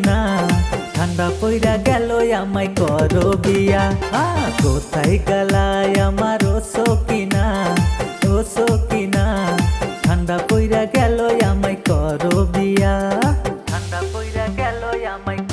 কিনা ঠান্ডা পইরা গেল আমায় করো বিয়া কোথায় গেলায় আমার ও সকিনা ঠান্ডা পইরা গেল আমায় করো বিয়া ঠান্ডা পইরা গেল আমায়